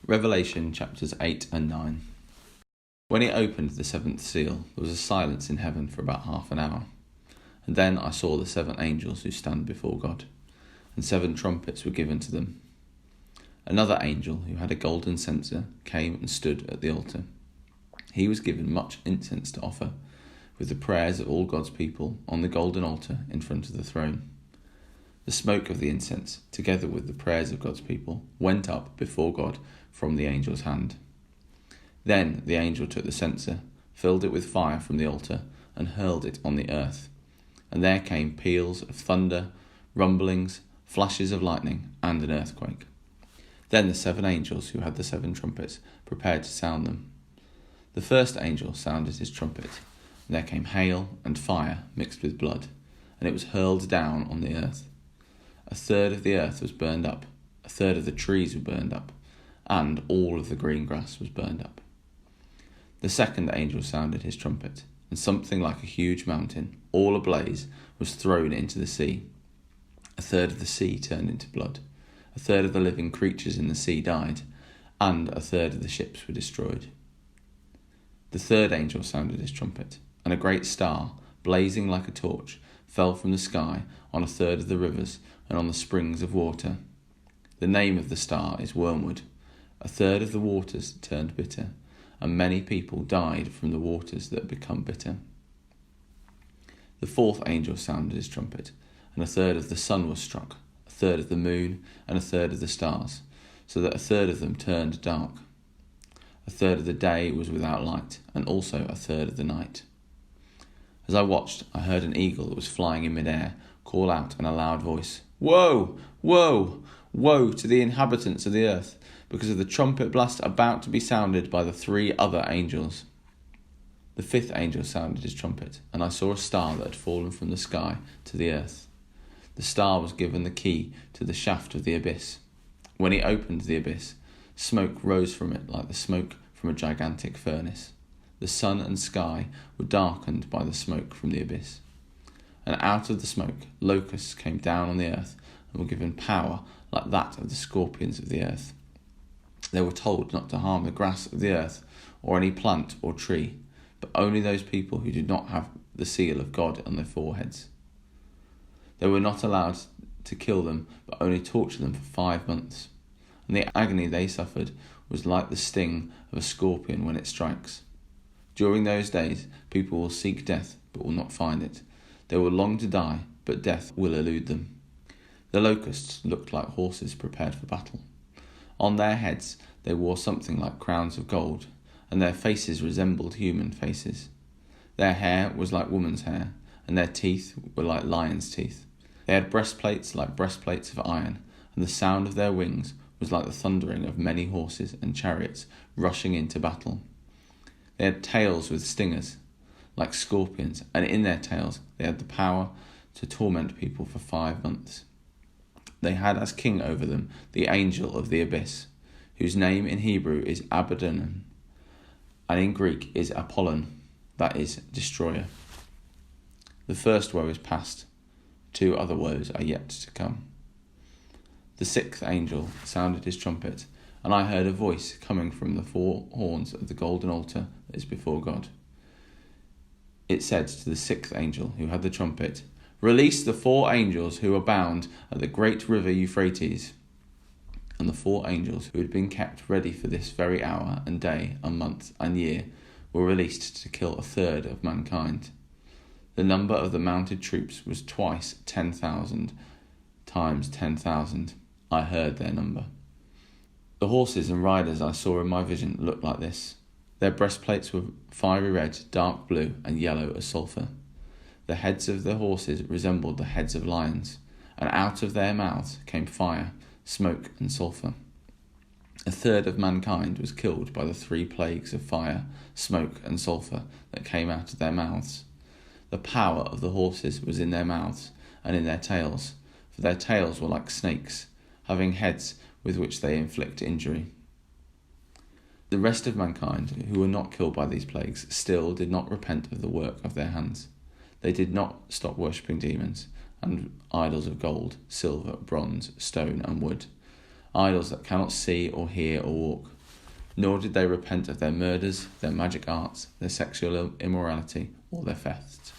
Revelation chapters 8 and 9. When he opened the seventh seal, there was a silence in heaven for about half an hour. And then I saw the 7 angels who stand before God, and 7 trumpets were given to them. Another angel who had a golden censer came and stood at the altar. He was given much incense to offer, with the prayers of all God's people on the golden altar in front of the throne. The smoke of the incense, together with the prayers of God's people, went up before God from the angel's hand. Then the angel took the censer, filled it with fire from the altar, and hurled it on the earth. And there came peals of thunder, rumblings, flashes of lightning, and an earthquake. Then the 7 angels who had the 7 trumpets prepared to sound them. The first angel sounded his trumpet, and there came hail and fire mixed with blood, and it was hurled down on the earth. A third of the earth was burned up, a third of the trees were burned up, and all of the green grass was burned up. The second angel sounded his trumpet, and something like a huge mountain, all ablaze, was thrown into the sea. A third of the sea turned into blood, a third of the living creatures in the sea died, and a third of the ships were destroyed. The third angel sounded his trumpet, and a great star, blazing like a torch, fell from the sky on a third of the rivers and on the springs of water. The name of the star is Wormwood. A third of the waters turned bitter, and many people died from the waters that had become bitter. The fourth angel sounded his trumpet, and a third of the sun was struck, a third of the moon, and a third of the stars, so that a third of them turned dark. A third of the day was without light, and also a third of the night. As I watched, I heard an eagle that was flying in midair call out in a loud voice, "Woe! Woe! Woe to the inhabitants of the earth, because of the trumpet blast about to be sounded by the 3 other angels." The 5th angel sounded his trumpet, and I saw a star that had fallen from the sky to the earth. The star was given the key to the shaft of the abyss. When he opened the abyss, smoke rose from it like the smoke from a gigantic furnace. The sun and sky were darkened by the smoke from the abyss. And out of the smoke, locusts came down on the earth and were given power like that of the scorpions of the earth. They were told not to harm the grass of the earth or any plant or tree, but only those people who did not have the seal of God on their foreheads. They were not allowed to kill them, but only torture them for 5 months. And the agony they suffered was like the sting of a scorpion when it strikes. During those days, people will seek death, but will not find it. They will long to die, but death will elude them. The locusts looked like horses prepared for battle. On their heads they wore something like crowns of gold, and their faces resembled human faces. Their hair was like woman's hair, and their teeth were like lions' teeth. They had breastplates like breastplates of iron, and the sound of their wings was like the thundering of many horses and chariots rushing into battle. They had tails with stingers, like scorpions, and in their tails they had the power to torment people for 5 months. They had as king over them the angel of the abyss, whose name in Hebrew is Abaddon, and in Greek is Apollon, that is, destroyer. The first woe is past, 2 other woes are yet to come. The 6th angel sounded his trumpet, and I heard a voice coming from the 4 horns of the golden altar that is before God. It said to the 6th angel who had the trumpet, "Release the 4 angels who are bound at the great river Euphrates." And the 4 angels who had been kept ready for this very hour and day and month and year were released to kill a third of mankind. The number of the mounted troops was twice 10,000 times 10,000. I heard their number. The horses and riders I saw in my vision looked like this. Their breastplates were fiery red, dark blue, and yellow as sulphur. The heads of the horses resembled the heads of lions, and out of their mouths came fire, smoke, and sulphur. A third of mankind was killed by the 3 plagues of fire, smoke, and sulphur that came out of their mouths. The power of the horses was in their mouths and in their tails, for their tails were like snakes, having heads with which they inflict injury. The rest of mankind, who were not killed by these plagues, still did not repent of the work of their hands. They did not stop worshipping demons and idols of gold, silver, bronze, stone, and wood, idols that cannot see or hear or walk. Nor did they repent of their murders, their magic arts, their sexual immorality, or their thefts.